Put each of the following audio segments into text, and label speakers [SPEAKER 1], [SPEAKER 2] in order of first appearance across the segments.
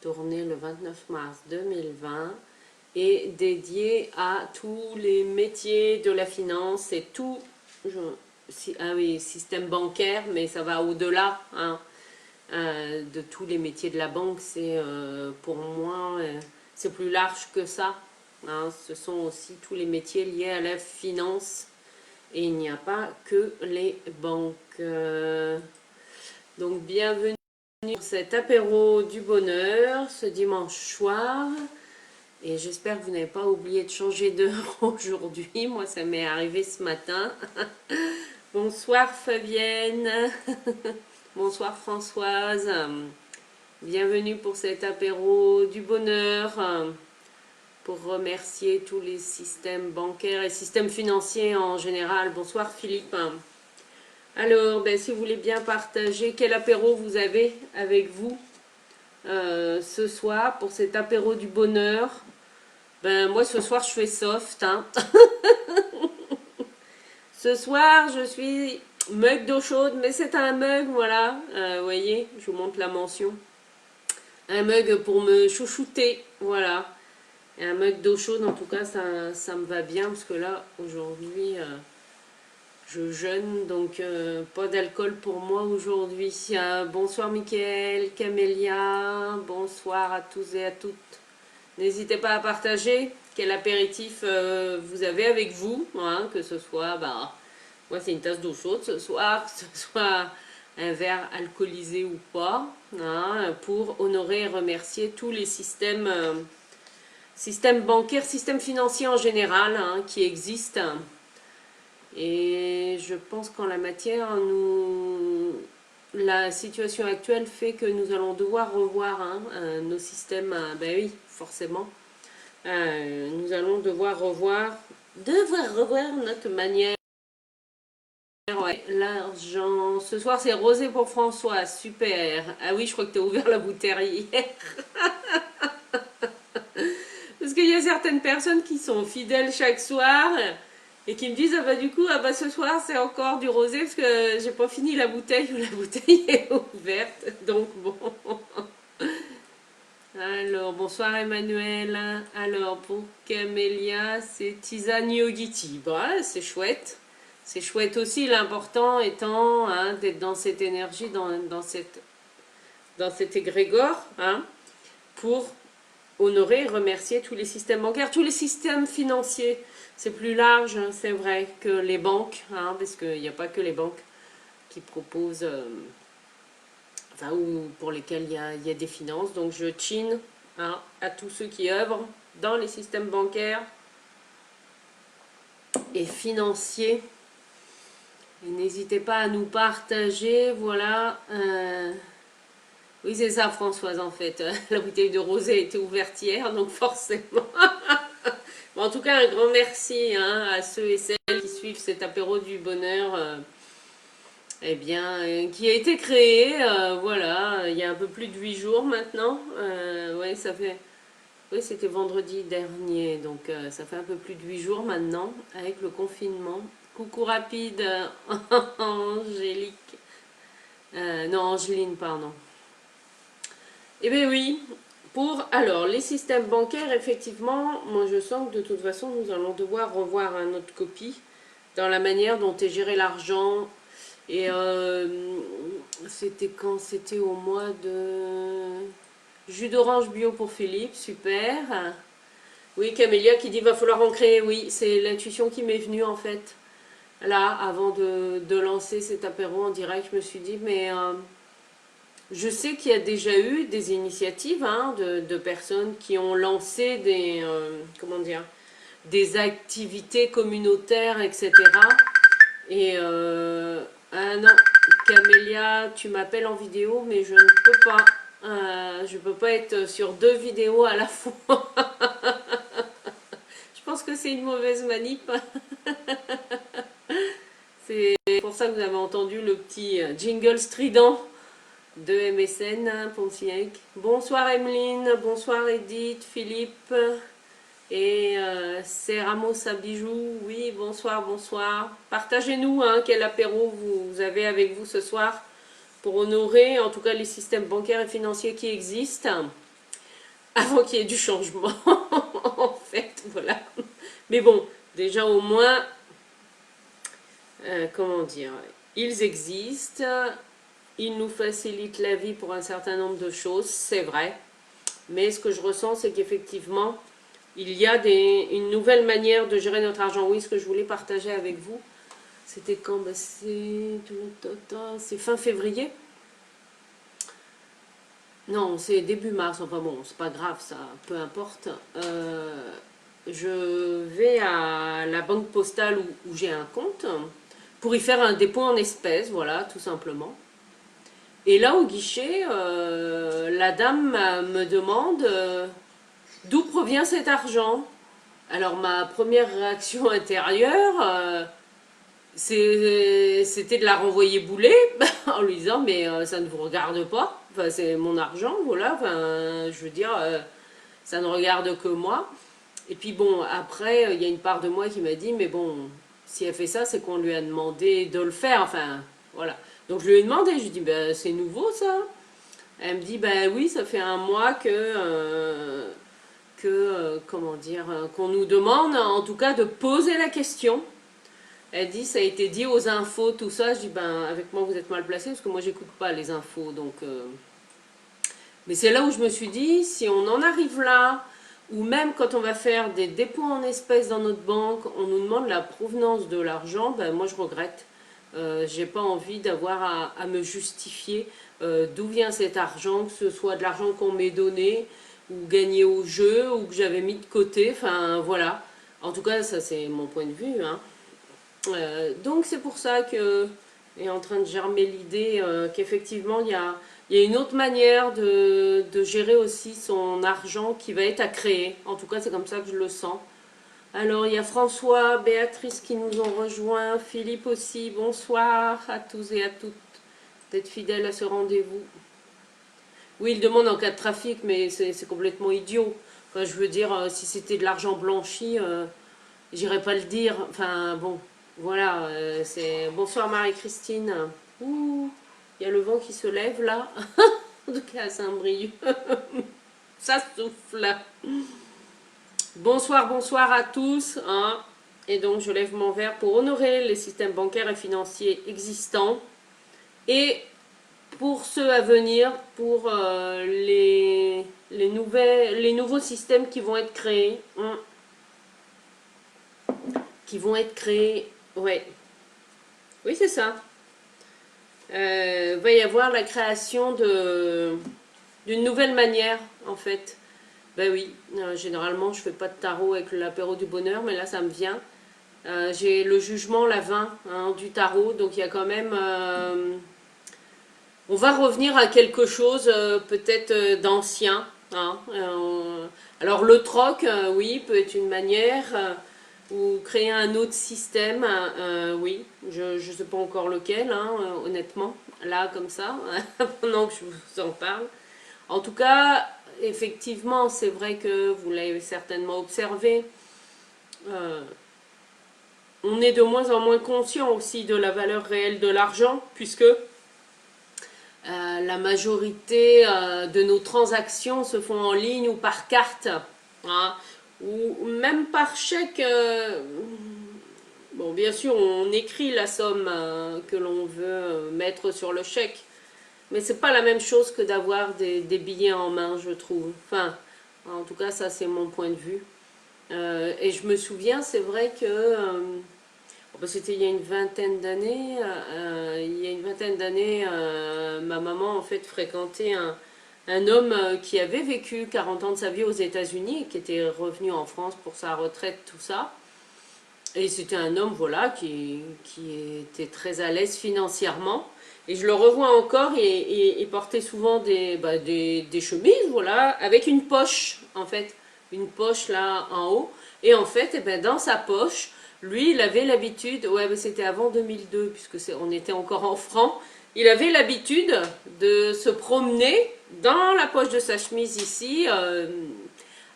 [SPEAKER 1] tournée le 29 mars 2020, est dédiée à tous les métiers de la finance et tout, ah oui, système bancaire, mais ça va au-delà hein, de tous les métiers de la banque. C'est pour moi, c'est plus large que ça. Hein. Ce sont aussi tous les métiers liés à la finance et il n'y a pas que les banques. Donc bienvenue pour cet apéro du bonheur ce dimanche soir. Et j'espère que vous n'avez pas oublié de changer d'heure aujourd'hui. Moi, ça m'est arrivé ce matin. Bonsoir Fabienne. Bonsoir Françoise. Bienvenue pour cet apéro du bonheur. Pour remercier tous les systèmes bancaires et systèmes financiers en général. Bonsoir Philippe. Alors, si vous voulez bien partager quel apéro vous avez avec vous ce soir pour cet apéro du bonheur. Moi ce soir je fais soft. Hein. Ce soir je suis mug d'eau chaude, mais c'est un mug, voilà. Vous voyez, je vous montre la mention. Un mug pour me chouchouter, voilà. Et un mug d'eau chaude, en tout cas, ça me va bien, parce que là, aujourd'hui, je jeûne, donc pas d'alcool pour moi aujourd'hui. Bonsoir Mickaël, Camélia, bonsoir à tous et à toutes. N'hésitez pas à partager quel apéritif vous avez avec vous, hein, que ce soit, moi c'est une tasse d'eau chaude ce soir, que ce soit un verre alcoolisé ou pas, hein, pour honorer et remercier tous les systèmes, systèmes bancaires, systèmes financiers en général, hein, qui existent. Et je pense qu'en la matière, la situation actuelle fait que nous allons devoir revoir hein, nos systèmes, oui, forcément. Nous allons devoir revoir notre manière. Ouais, l'argent. Ce soir, c'est rosé pour François, super. Ah oui, je crois que tu as ouvert la bouteille hier. Parce qu'il y a certaines personnes qui sont fidèles chaque soir et qui me disent du coup ce soir c'est encore du rosé parce que j'ai pas fini la bouteille ou la bouteille est ouverte, donc bon. Alors bonsoir Emmanuel. Alors pour Camélia c'est tisane yogiti, c'est chouette, c'est chouette aussi, l'important étant hein, d'être dans cette énergie, dans cet égrégore hein, pour honorer et remercier tous les systèmes bancaires, tous les systèmes financiers. C'est plus large, hein, c'est vrai, que les banques, hein, parce qu'il n'y a pas que les banques qui proposent, ou pour lesquelles il y a des finances. Donc je chine hein, à tous ceux qui œuvrent dans les systèmes bancaires et financiers. Et n'hésitez pas à nous partager, voilà. Oui, c'est ça, Françoise, en fait. La bouteille de rosé était ouverte hier, donc forcément. Bon, en tout cas, un grand merci hein, à ceux et celles qui suivent cet apéro du bonheur, qui a été créé, voilà, il y a un peu plus de 8 jours maintenant. Ouais, ça fait... Oui, c'était vendredi dernier, donc ça fait un peu plus de 8 jours maintenant, avec le confinement. Coucou rapide, Angélique. Non, Angeline, pardon. Eh bien oui, alors les systèmes bancaires, effectivement, moi je sens que de toute façon nous allons devoir revoir notre copie dans la manière dont est géré l'argent. Et c'était quand? C'était au mois de jus d'orange bio pour Philippe, super. Oui, Camélia qui dit va falloir en créer, oui, c'est l'intuition qui m'est venue en fait. Là, avant de lancer cet apéro en direct, je me suis dit mais... je sais qu'il y a déjà eu des initiatives hein, de personnes qui ont lancé des activités communautaires, etc. Et ah non, Camélia, tu m'appelles en vidéo, mais je ne peux pas. Je ne peux pas être sur 2 vidéos à la fois. Je pense que c'est une mauvaise manip. C'est pour ça que vous avez entendu le petit jingle strident de MSN, Pontiac. Bonsoir Emeline, bonsoir Edith, Philippe et c'est Ramos à bijoux. Oui, bonsoir, bonsoir. Partagez-nous hein, quel apéro vous avez avec vous ce soir pour honorer en tout cas les systèmes bancaires et financiers qui existent. avant qu'il y ait du changement, en fait, voilà. Mais bon, déjà au moins, comment dire, ils existent, ils nous facilitent la vie pour un certain nombre de choses, c'est vrai. Mais ce que je ressens, c'est qu'effectivement, il y a une nouvelle manière de gérer notre argent. Oui, ce que je voulais partager avec vous, c'était quand ben c'est fin février. Non, c'est début mars, enfin bon, c'est pas grave, ça, peu importe. Je vais à la banque postale où j'ai un compte pour y faire un dépôt en espèces, voilà, tout simplement. Et là, au guichet, la dame me demande d'où provient cet argent. Alors, ma première réaction intérieure, c'était de la renvoyer bouler en lui disant mais ça ne vous regarde pas, enfin, c'est mon argent, voilà, enfin, je veux dire, ça ne regarde que moi. Et puis bon, après, il y a une part de moi qui m'a dit mais bon, si elle fait ça, c'est qu'on lui a demandé de le faire, enfin, voilà. Donc je lui ai demandé, je lui ai dit ben, c'est nouveau ça. Elle me dit ben oui, ça fait un mois comment dire, qu'on nous demande en tout cas de poser la question. Elle dit, ça a été dit aux infos, tout ça. Je dis, ben, avec moi, vous êtes mal placé, parce que moi, j'écoute pas les infos. Donc, mais c'est là où je me suis dit, si on en arrive là, ou même quand on va faire des dépôts en espèces dans notre banque, on nous demande la provenance de l'argent, ben, moi, je regrette. J'ai pas envie d'avoir à me justifier d'où vient cet argent, que ce soit de l'argent qu'on m'ait donné, ou gagné au jeu, ou que j'avais mis de côté. Enfin, voilà. En tout cas, ça, c'est mon point de vue, hein. Donc c'est pour ça que est en train de germer l'idée qu'effectivement il y a une autre manière de gérer aussi son argent qui va être à créer. En tout cas c'est comme ça que je le sens. Alors il y a François, Béatrice qui nous ont rejoints, Philippe aussi, bonsoir à tous et à toutes d'être fidèles à ce rendez-vous. Oui, il demande en cas de trafic, mais c'est complètement idiot. Enfin, je veux dire, si c'était de l'argent blanchi, j'irais pas le dire. Enfin bon, voilà, c'est... Bonsoir Marie-Christine. Ouh, il y a le vent qui se lève là. En tout cas à Saint-Brieuc. Ça souffle. Bonsoir, bonsoir à tous, hein. Et donc je lève mon verre pour honorer les systèmes bancaires et financiers existants. Et pour ceux à venir, pour les nouveaux systèmes qui vont être créés. Hein, qui vont être créés, ouais. Oui, c'est ça. Va y avoir la création d'une nouvelle manière, en fait. Ben oui, généralement, je fais pas de tarot avec l'apéro du bonheur, mais là, ça me vient. J'ai le jugement, la 20, hein, du tarot, donc il y a quand même... on va revenir à quelque chose peut-être d'ancien. Hein. Alors le troc, oui, peut être une manière... ou créer un autre système, oui, je ne sais pas encore lequel, hein, honnêtement, là comme ça, pendant que je vous en parle. En tout cas, effectivement, c'est vrai que vous l'avez certainement observé, on est de moins en moins conscient aussi de la valeur réelle de l'argent, puisque la majorité de nos transactions se font en ligne ou par carte, hein, ou même par chèque. Bon, bien sûr, on écrit la somme que l'on veut mettre sur le chèque, mais c'est pas la même chose que d'avoir des billets en main, je trouve. Enfin, en tout cas, ça c'est mon point de vue. Et je me souviens, c'est vrai que c'était il y a une vingtaine d'années. Ma maman en fait fréquentait un homme qui avait vécu 40 ans de sa vie aux États-Unis et qui était revenu en France pour sa retraite, tout ça. Et c'était un homme, voilà, qui était très à l'aise financièrement. Et je le revois encore, et il portait souvent des chemises, voilà, avec une poche, en fait. Une poche là en haut. Et en fait, eh ben, dans sa poche, lui, il avait l'habitude, ouais, c'était avant 2002, puisque on était encore en francs, il avait l'habitude de se promener dans la poche de sa chemise ici,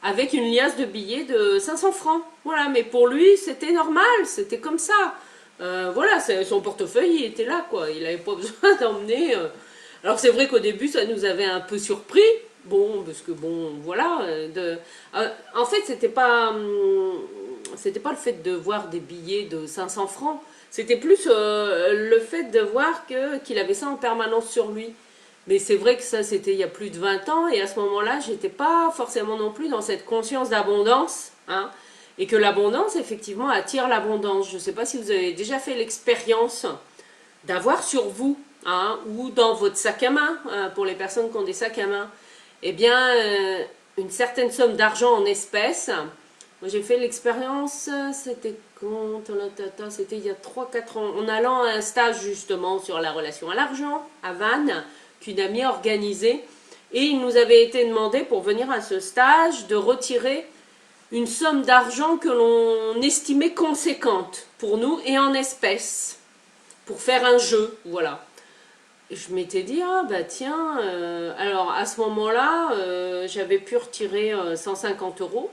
[SPEAKER 1] avec une liasse de billets de 500 francs. Voilà, mais pour lui, c'était normal, c'était comme ça. Voilà, son portefeuille, il était là, quoi. Il n'avait pas besoin d'emmener... Alors c'est vrai qu'au début, ça nous avait un peu surpris. bon, parce que bon, voilà. En fait, c'était pas le fait de voir des billets de 500 francs, c'était plus le fait de voir qu'il avait ça en permanence sur lui. Mais c'est vrai que ça, c'était il y a plus de 20 ans, et à ce moment-là, j'étais pas forcément non plus dans cette conscience d'abondance, hein, et que l'abondance, effectivement, attire l'abondance. Je ne sais pas si vous avez déjà fait l'expérience d'avoir sur vous, hein, ou dans votre sac à main, pour les personnes qui ont des sacs à main, eh bien, une certaine somme d'argent en espèces. Moi, j'ai fait l'expérience, c'était quand, c'était il y a 3 4 ans, en allant à un stage justement sur la relation à l'argent, à Vannes, qu'une amie a organisé. Et il nous avait été demandé pour venir à ce stage de retirer une somme d'argent que l'on estimait conséquente pour nous et en espèces, pour faire un jeu, voilà. Je m'étais dit, ah bah tiens, alors à ce moment-là, j'avais pu retirer 150 euros,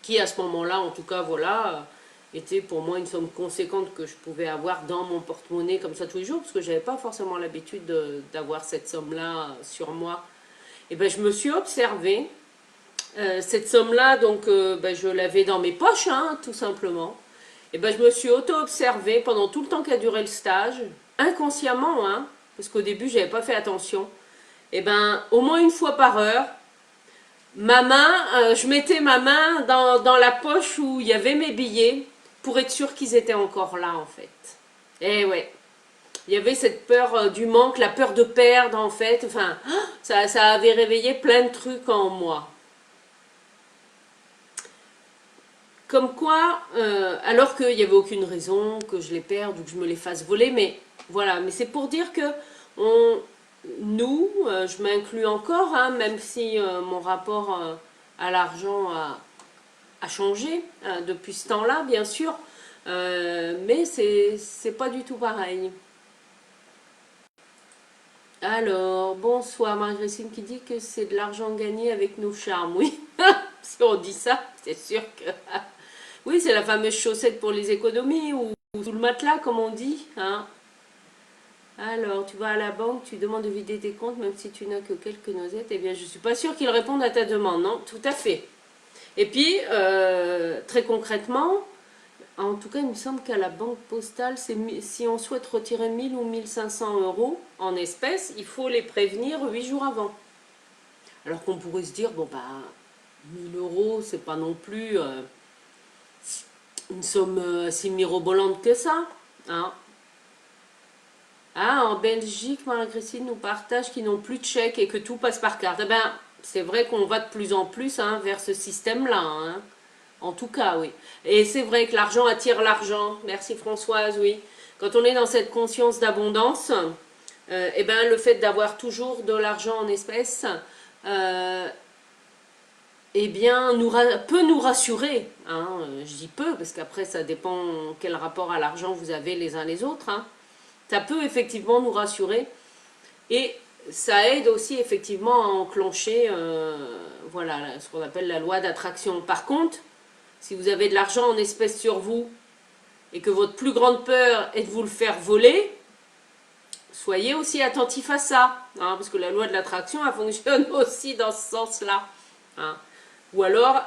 [SPEAKER 1] qui à ce moment-là, en tout cas, voilà, était pour moi une somme conséquente que je pouvais avoir dans mon porte-monnaie comme ça tous les jours, parce que je n'avais pas forcément l'habitude d'avoir cette somme-là sur moi. Et ben je me suis observée, cette somme-là, donc ben, je l'avais dans mes poches, hein, tout simplement. Et ben je me suis auto-observée pendant tout le temps qu'a duré le stage, inconsciemment, hein, parce qu'au début, je n'avais pas fait attention. Et ben au moins une fois par heure, ma main, je mettais ma main dans la poche où il y avait mes billets pour être sûr qu'ils étaient encore là en fait. Et ouais, il y avait cette peur du manque, la peur de perdre en fait. Enfin, ça avait réveillé plein de trucs en moi. Comme quoi, alors qu'il n'y avait aucune raison que je les perde ou que je me les fasse voler, mais voilà, mais c'est pour dire que nous, je m'inclus encore, hein, même si mon rapport à l'argent a changé depuis ce temps-là, bien sûr, mais c'est pas du tout pareil. Alors, bonsoir, Marie-Christine qui dit que c'est de l'argent gagné avec nos charmes. Oui, si on dit ça, c'est sûr que... Oui, c'est la fameuse chaussette pour les économies ou sous le matelas, comme on dit. Hein. Alors, tu vas à la banque, tu demandes de vider tes comptes, même si tu n'as que quelques noisettes. Eh bien, je ne suis pas sûre qu'ils répondent à ta demande. Non, tout à fait. Et puis, très concrètement, en tout cas, il me semble qu'à la banque postale, si on souhaite retirer 1000 ou 1500 euros en espèces, il faut les prévenir 8 jours avant. Alors qu'on pourrait se dire, bon, bah, 1000 euros, c'est pas non plus une somme si mirobolante que ça. Hein. Ah, en Belgique, Marie-Christine nous partage qu'ils n'ont plus de chèques et que tout passe par carte. Eh ben, c'est vrai qu'on va de plus en plus hein, vers ce système-là. Hein. En tout cas, oui. Et c'est vrai que l'argent attire l'argent. Merci Françoise, oui. Quand on est dans cette conscience d'abondance, eh ben, le fait d'avoir toujours de l'argent en espèces, eh bien, peut nous rassurer. Hein. Je dis peu, parce qu'après, ça dépend quel rapport à l'argent vous avez les uns les autres. Hein. Ça peut effectivement nous rassurer. Et ça aide aussi effectivement à enclencher voilà, ce qu'on appelle la loi d'attraction. Par contre, si vous avez de l'argent en espèces sur vous et que votre plus grande peur est de vous le faire voler, soyez aussi attentif à ça. Hein, parce que la loi de l'attraction, elle fonctionne aussi dans ce sens-là. Hein. Ou alors,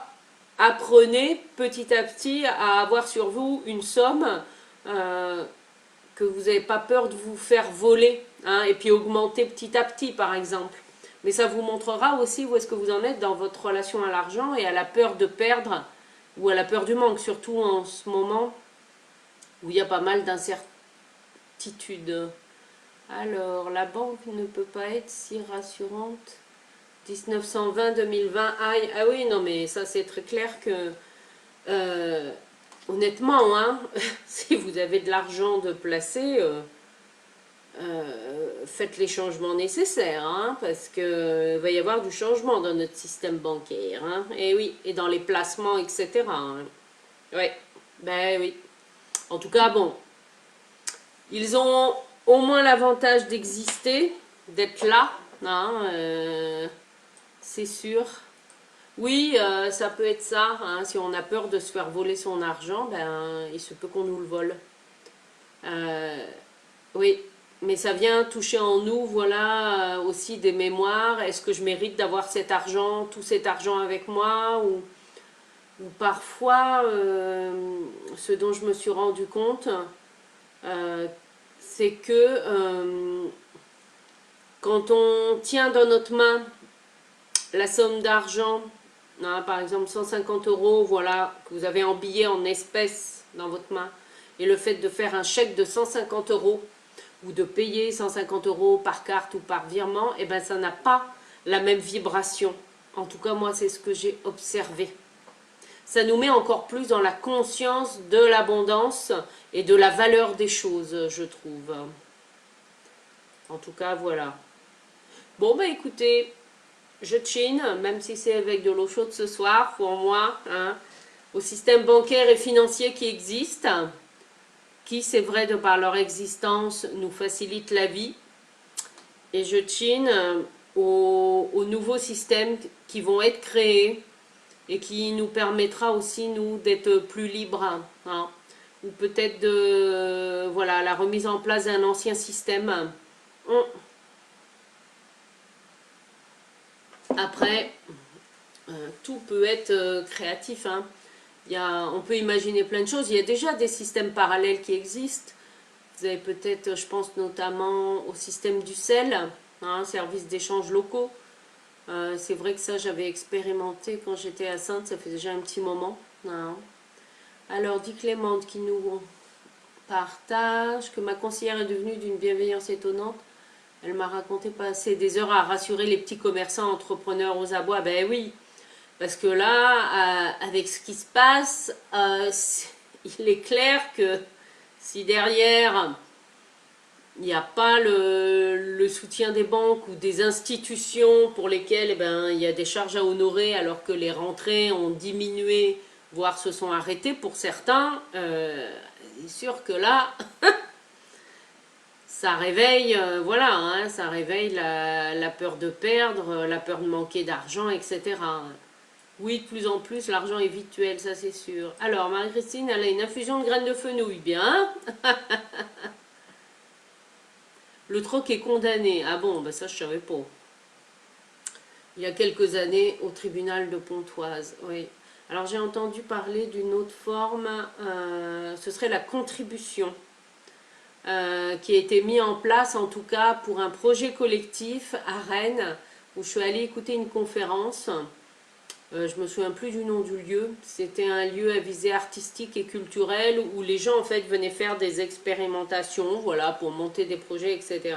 [SPEAKER 1] apprenez petit à petit à avoir sur vous une somme que vous n'avez pas peur de vous faire voler, hein, et puis augmenter petit à petit par exemple. Mais ça vous montrera aussi où est-ce que vous en êtes dans votre relation à l'argent et à la peur de perdre ou à la peur du manque, surtout en ce moment où il y a pas mal d'incertitudes. Alors, la banque ne peut pas être si rassurante. 1920-2020, ah oui, non mais ça c'est très clair que honnêtement, hein, si vous avez de l'argent de placer, faites les changements nécessaires, hein, parce qu'il va y avoir du changement dans notre système bancaire. Hein, et oui, et dans les placements, etc. Hein. Ouais, ben oui. En tout cas, bon, ils ont au moins l'avantage d'exister, d'être là, hein, c'est sûr. Oui, ça peut être ça. Hein, si on a peur de se faire voler son argent, ben, il se peut qu'on nous le vole. Oui. mais ça vient toucher en nous, voilà, aussi des mémoires. Est-ce que je mérite d'avoir cet argent, tout cet argent avec moi, ou parfois, ce dont je me suis rendu compte, euh, c'est que quand on tient dans notre main la somme d'argent, hein, par exemple 150 euros, voilà, que vous avez en billets, en espèces dans votre main, et le fait de faire un chèque de 150 euros, ou de payer 150 euros par carte ou par virement, et ben ça n'a pas la même vibration. En tout cas, moi, c'est ce que j'ai observé. Ça nous met encore plus dans la conscience de l'abondance et de la valeur des choses, je trouve. En tout cas, voilà. Bon, bah écoutez, je chine, même si c'est avec de l'eau chaude ce soir, pour moi, hein, au système bancaire et financier qui existe, qui, c'est vrai, de par leur existence, nous facilite la vie. Et je chine aux nouveaux systèmes qui vont être créés et qui nous permettra aussi, nous, d'être plus libres. Hein, ou peut-être de, voilà, la remise en place d'un ancien système. Après, tout peut être créatif. Hein. On peut imaginer plein de choses. Il y a déjà des systèmes parallèles qui existent. Vous avez peut-être, je pense notamment au système du sel, hein, service d'échange locaux. C'est vrai que ça, j'avais expérimenté quand j'étais à Sainte, ça fait déjà un petit moment. Hein. Alors, dit Clémente qui nous partage que ma conseillère est devenue d'une bienveillance étonnante. Elle m'a raconté passer des heures à rassurer les petits commerçants entrepreneurs aux abois. Ben oui, parce que là, avec ce qui se passe, il est clair que si derrière, il n'y a pas le soutien des banques ou des institutions pour lesquelles eh ben, il y a des charges à honorer alors que les rentrées ont diminué, voire se sont arrêtées pour certains, c'est sûr que là, ça réveille, voilà, hein, ça réveille la peur de perdre, la peur de manquer d'argent, etc. Oui, de plus en plus, l'argent est virtuel, ça c'est sûr. Alors, Marie-Christine, elle a une infusion de graines de fenouil, bien. Le troc est condamné. Ah bon, ben ça je savais pas. Il y a quelques années au tribunal de Pontoise, oui. Alors j'ai entendu parler d'une autre forme, ce serait la contribution. Qui a été mis en place en tout cas pour un projet collectif à Rennes où je suis allée écouter une conférence. Je me souviens plus du nom du lieu. C'était un lieu à visée artistique et culturelle où les gens en fait venaient faire des expérimentations, voilà, pour monter des projets, etc.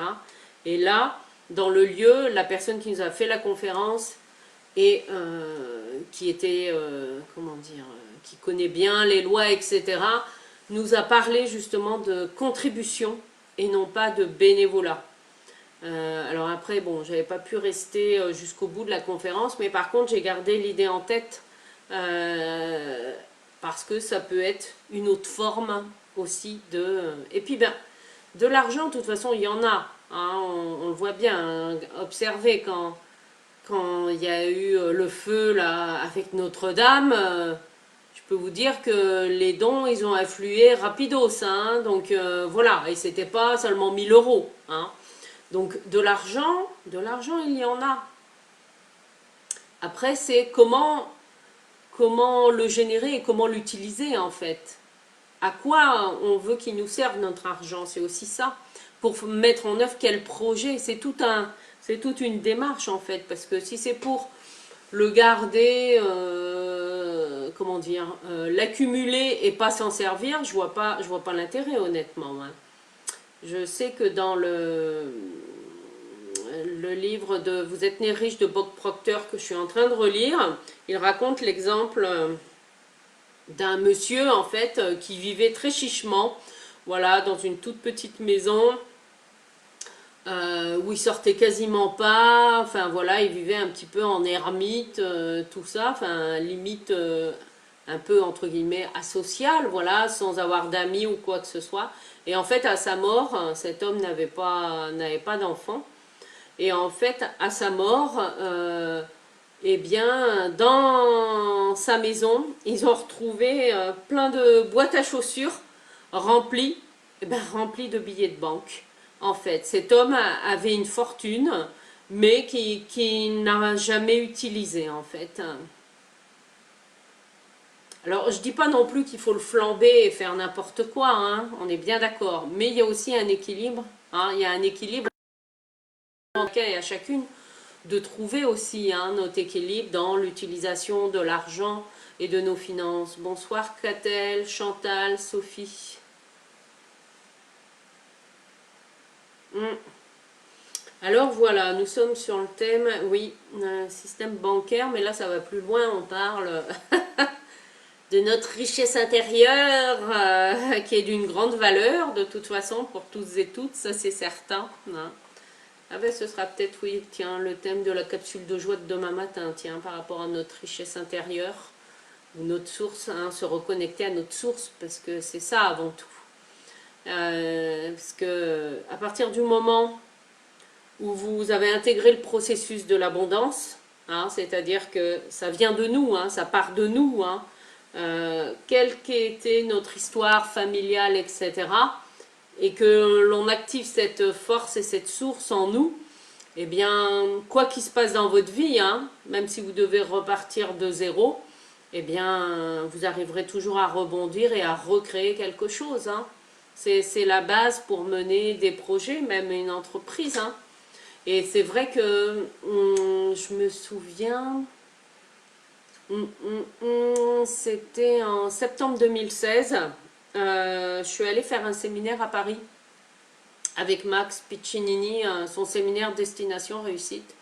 [SPEAKER 1] Et là, dans le lieu, la personne qui nous a fait la conférence et qui était, comment dire, qui connaît bien les lois, etc., nous a parlé justement de contribution et non pas de bénévolat. Alors après, bon, j'avais pas pu rester jusqu'au bout de la conférence, mais par contre, j'ai gardé l'idée en tête parce que ça peut être une autre forme aussi de... et puis, ben, de l'argent, de toute façon, il y en a. Hein, on le voit bien, hein, observez quand il y a eu le feu là avec Notre-Dame, je peux vous dire que les dons, ils ont afflué rapidos, hein, donc voilà, et c'était pas seulement 1000 euros, hein. Donc de l'argent, il y en a. Après, c'est comment le générer et comment l'utiliser en fait. À quoi on veut qu'il nous serve notre argent, c'est aussi ça. Pour mettre en œuvre quel projet, c'est toute une démarche en fait. Parce que si c'est pour le garder, comment dire, l'accumuler et pas s'en servir, je vois pas l'intérêt honnêtement. Hein. Je sais que dans le livre de Vous êtes né riche de Bob Proctor que je suis en train de relire, il raconte l'exemple d'un monsieur en fait qui vivait très chichement, voilà, dans une toute petite maison où il sortait quasiment pas, enfin voilà, il vivait un petit peu en ermite, tout ça, enfin limite un peu entre guillemets asocial, voilà, sans avoir d'amis ou quoi que ce soit. Et en fait, à sa mort, cet homme n'avait pas d'enfant. Et en fait, à sa mort, eh bien, dans sa maison, ils ont retrouvé plein de boîtes à chaussures remplies, eh ben, remplies de billets de banque. en fait. Cet homme avait une fortune, mais qui n'a jamais utilisé, en fait. Alors, je dis pas non plus qu'il faut le flamber et faire n'importe quoi, hein, on est bien d'accord. Mais il y a aussi un équilibre, hein, il y a un équilibre à chacun et à chacune de trouver aussi hein, notre équilibre dans l'utilisation de l'argent et de nos finances. Bonsoir Catel, Chantal, Sophie. Alors voilà, nous sommes sur le thème, oui, système bancaire, mais là ça va plus loin, on parle de notre richesse intérieure qui est d'une grande valeur de toute façon pour tous et toutes, ça c'est certain. Hein. Ah ben ce sera peut-être, oui, tiens, le thème de la capsule de joie de demain matin, tiens, par rapport à notre richesse intérieure, ou notre source, hein, se reconnecter à notre source, parce que c'est ça avant tout. Parce que à partir du moment où vous avez intégré le processus de l'abondance, hein, c'est-à-dire que ça vient de nous, hein, ça part de nous, hein, quelle qu'ait été notre histoire familiale, etc., et que l'on active cette force et cette source en nous, eh bien, quoi qu'il se passe dans votre vie, hein, même si vous devez repartir de zéro, eh bien, vous arriverez toujours à rebondir et à recréer quelque chose. Hein. C'est la base pour mener des projets, même une entreprise. Hein. Et c'est vrai que je me souviens, c'était en septembre 2016, je suis allée faire un séminaire à Paris avec Max Piccinini, son séminaire Destination Réussite.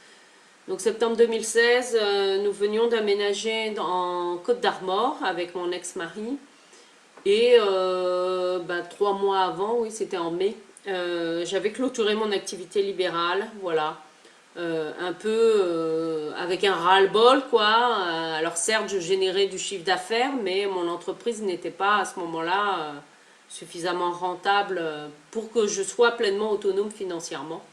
[SPEAKER 1] Donc septembre 2016, nous venions d'aménager en Côte d'Armor avec mon ex-mari. Et 3 mois avant, oui c'était en mai, j'avais clôturé mon activité libérale, voilà. Un peu avec un ras-le-bol quoi. Alors certes je générais du chiffre d'affaires mais mon entreprise n'était pas à ce moment-là suffisamment rentable pour que je sois pleinement autonome financièrement.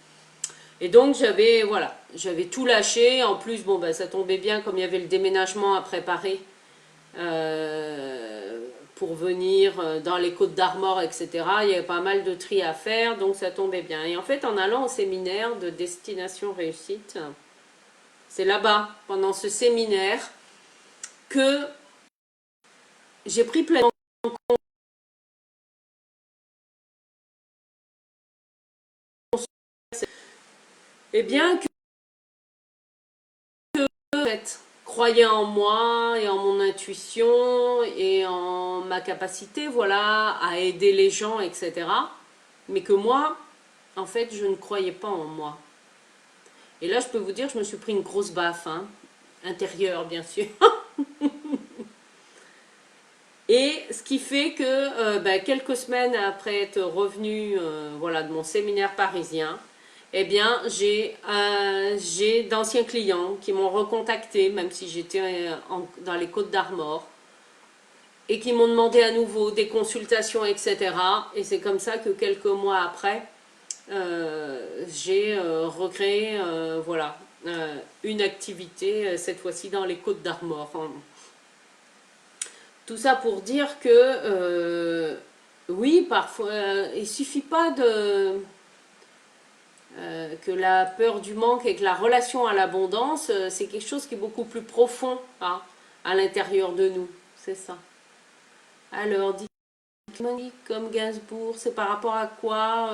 [SPEAKER 1] Et donc j'avais voilà, j'avais tout lâché. En plus bon ça tombait bien comme il y avait le déménagement à préparer pour venir dans les Côtes d'Armor, etc. Il y avait pas mal de tri à faire, donc ça tombait bien. Et en fait, en allant au séminaire de Destination Réussite, c'est là-bas, pendant ce séminaire, que j'ai pris pleinement conscience, et bien que en fait, croyais en moi et en mon intuition et en ma capacité, voilà, à aider les gens, etc. Mais que moi, en fait, je ne croyais pas en moi. Et là, je peux vous dire, je me suis pris une grosse baffe, hein, intérieure bien sûr. Et ce qui fait que quelques semaines après être revenue voilà, de mon séminaire parisien, eh bien, j'ai d'anciens clients qui m'ont recontacté, même si j'étais dans les Côtes d'Armor, et qui m'ont demandé à nouveau des consultations, etc. Et c'est comme ça que quelques mois après, j'ai recréé voilà, une activité, cette fois-ci dans les Côtes d'Armor. Tout ça pour dire que oui, parfois, il suffit pas que la peur du manque et que la relation à l'abondance, c'est quelque chose qui est beaucoup plus profond hein, à l'intérieur de nous. C'est ça. Alors, dit Clément, comme Gainsbourg, c'est par rapport à quoi,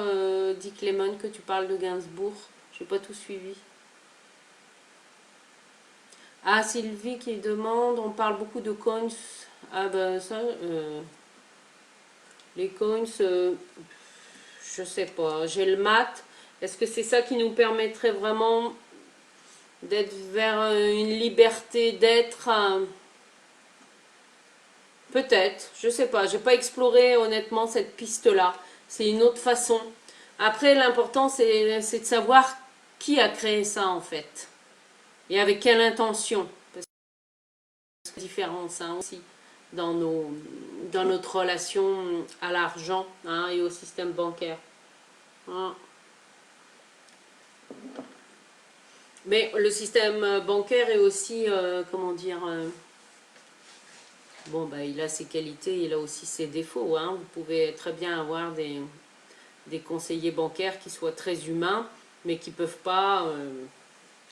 [SPEAKER 1] dit Clément, que tu parles de Gainsbourg? Je n'ai pas tout suivi. Ah, Sylvie qui demande, on parle beaucoup de coins. Ah ben ça, les coins, je sais pas. J'ai le mat. Est-ce que c'est ça qui nous permettrait vraiment d'être vers une liberté d'être peut-être, je sais pas. J'ai pas exploré honnêtement cette piste-là. C'est une autre façon. Après, l'important c'est de savoir qui a créé ça en fait et avec quelle intention. Parce que c'est une différence hein, aussi dans notre relation à l'argent hein, et au système bancaire. Hein. Mais le système bancaire est aussi, comment dire, bon, bah, il a ses qualités, il a aussi ses défauts. Hein. Vous pouvez très bien avoir des conseillers bancaires qui soient très humains, mais qui ne peuvent pas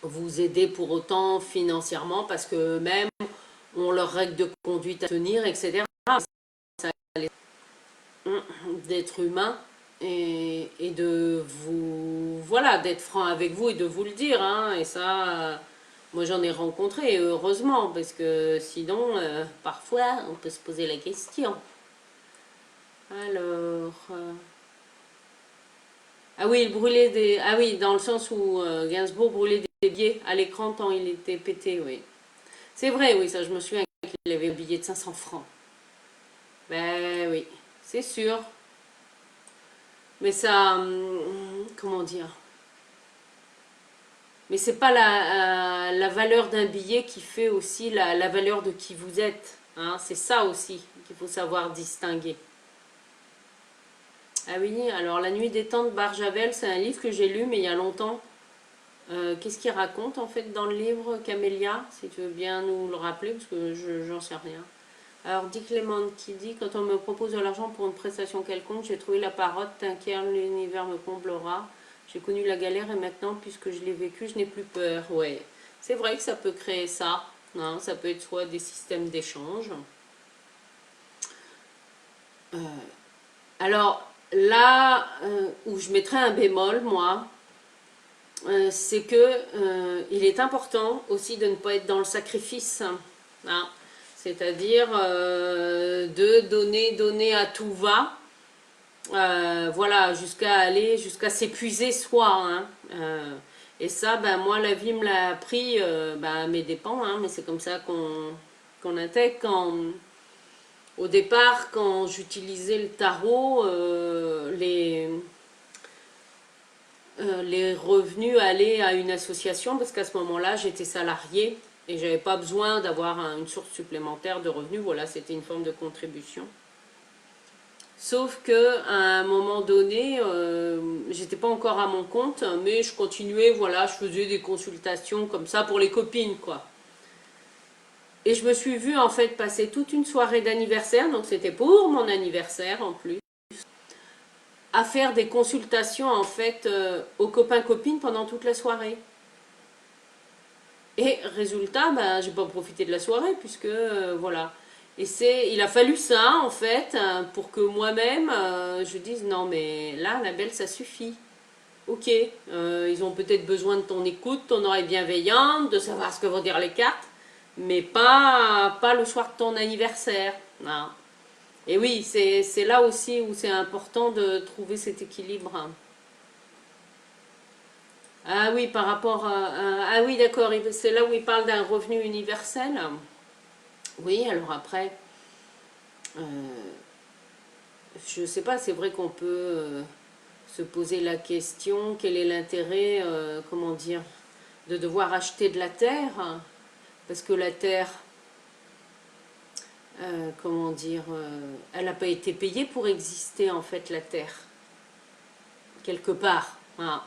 [SPEAKER 1] vous aider pour autant financièrement, parce que même ont leurs règles de conduite à tenir, etc. Ça d'être humain et de vous, voilà, d'être franc avec vous et de vous le dire, hein, et ça, moi j'en ai rencontré, heureusement, parce que sinon, parfois, on peut se poser la question. Alors, ah oui, il brûlait des, ah oui, dans le sens où Gainsbourg brûlait des billets à l'écran tant il était pété, oui. C'est vrai, oui, ça, je me souviens qu'il avait un billet de 500 francs. Ben oui, c'est sûr. Mais ça, comment dire? Mais c'est pas la valeur d'un billet qui fait aussi la valeur de qui vous êtes, hein. C'est ça aussi qu'il faut savoir distinguer. Ah oui, alors La Nuit des Temps de Barjavel, c'est un livre que j'ai lu, mais il y a longtemps. Qu'est-ce qu'il raconte en fait dans le livre, Camélia? Si tu veux bien nous le rappeler, parce que j'en sais rien. Alors, Dick Clement qui dit: quand on me propose de l'argent pour une prestation quelconque, j'ai trouvé la parotte, t'inquiète, l'univers me comblera. J'ai connu la galère et maintenant, puisque je l'ai vécu, je n'ai plus peur. Ouais, c'est vrai que ça peut créer ça, hein. Ça peut être soit des systèmes d'échange. Euh, alors, là où je mettrais un bémol, moi, c'est que il est important aussi de ne pas être dans le sacrifice, hein. C'est-à-dire de donner à tout va, voilà, jusqu'à aller, jusqu'à s'épuiser soi, hein. Et ça, ben, moi, la vie me l'a appris, ben, à mes dépens, hein, mais c'est comme ça qu'on intègre. Au départ, quand j'utilisais le tarot, les revenus allaient à une association, parce qu'à ce moment-là, j'étais salariée et j'avais pas besoin d'avoir une source supplémentaire de revenus. Voilà, c'était une forme de contribution. Sauf que à un moment donné, j'étais pas encore à mon compte, mais je continuais, voilà, je faisais des consultations comme ça pour les copines, quoi. Et je me suis vue en fait passer toute une soirée d'anniversaire, donc c'était pour mon anniversaire en plus, à faire des consultations en fait aux copains-copines pendant toute la soirée. Et résultat, ben, j'ai pas profité de la soirée puisque voilà. Et il a fallu ça en fait pour que moi-même je dise non mais là la belle ça suffit. Ok, ils ont peut-être besoin de ton écoute, ton oreille bienveillante, de savoir ce que vont dire les cartes, mais pas le soir de ton anniversaire. Non. Et oui, c'est là aussi où c'est important de trouver cet équilibre. Ah oui, par rapport ah oui, d'accord, c'est là où il parle d'un revenu universel. Oui, alors après, euh, je sais pas, c'est vrai qu'on peut se poser la question, quel est l'intérêt, comment dire, de devoir acheter de la terre, hein, parce que la terre, comment dire, elle n'a pas été payée pour exister en fait, la terre, quelque part. Voilà.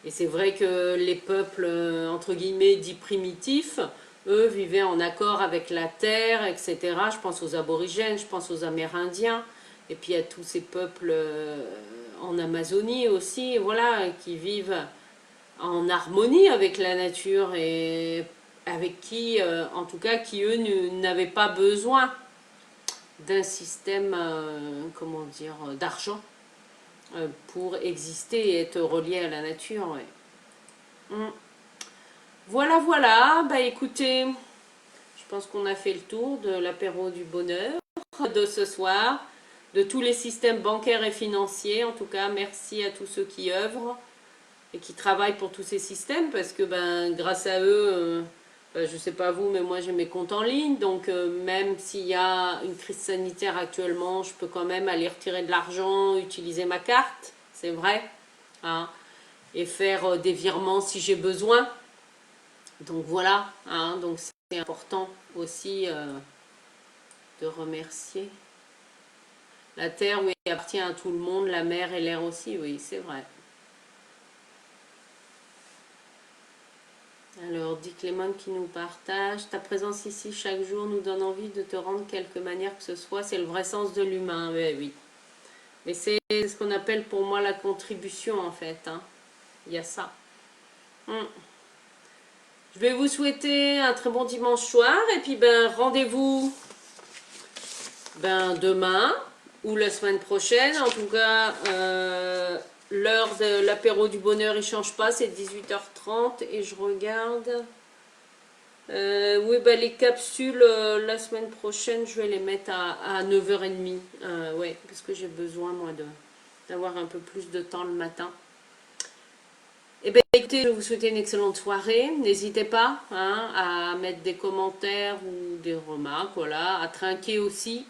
[SPEAKER 1] Et c'est vrai que les peuples, entre guillemets, dits primitifs, eux vivaient en accord avec la terre, etc. Je pense aux aborigènes, je pense aux Amérindiens, et puis à tous ces peuples en Amazonie aussi, voilà, qui vivent en harmonie avec la nature et avec qui, en tout cas, qui eux n'avaient pas besoin d'un système, comment dire, d'argent pour exister et être reliés à la nature. Ouais. Mm. Voilà, voilà. Bah écoutez, je pense qu'on a fait le tour de l'apéro du bonheur de ce soir, de tous les systèmes bancaires et financiers. En tout cas, merci à tous ceux qui œuvrent et qui travaillent pour tous ces systèmes, parce que ben, grâce à eux, ben, je ne sais pas vous, mais moi j'ai mes comptes en ligne, donc même s'il y a une crise sanitaire actuellement, je peux quand même aller retirer de l'argent, utiliser ma carte, c'est vrai, hein, et faire des virements si j'ai besoin. Donc voilà, hein, donc c'est important aussi de remercier. La terre, oui, appartient à tout le monde, la mer et l'air aussi, oui, c'est vrai. Alors, dit Clément qui nous partage: ta présence ici chaque jour nous donne envie de te rendre quelque manière que ce soit. C'est le vrai sens de l'humain, oui, oui. Mais c'est ce qu'on appelle pour moi la contribution en fait, hein. Il y a ça. Hmm. Je vais vous souhaiter un très bon dimanche soir et puis ben rendez-vous demain ou la semaine prochaine. En tout cas, l'heure de l'apéro du bonheur il change pas, c'est 18h30 et je regarde. Oui, bah, les capsules, la semaine prochaine, je vais les mettre à 9h30. Ouais, parce que j'ai besoin, moi, d'avoir un peu plus de temps le matin. Eh bien, écoutez, je vais vous souhaiter une excellente soirée. N'hésitez pas, hein, à mettre des commentaires ou des remarques, voilà, à trinquer aussi.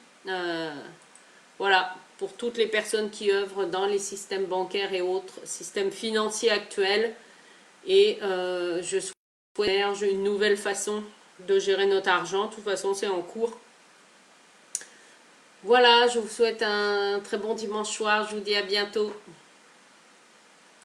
[SPEAKER 1] Voilà, pour toutes les personnes qui œuvrent dans les systèmes bancaires et autres systèmes financiers actuels. Et je souhaite une nouvelle façon de gérer notre argent. De toute façon, c'est en cours. Voilà, je vous souhaite un très bon dimanche soir. Je vous dis à bientôt.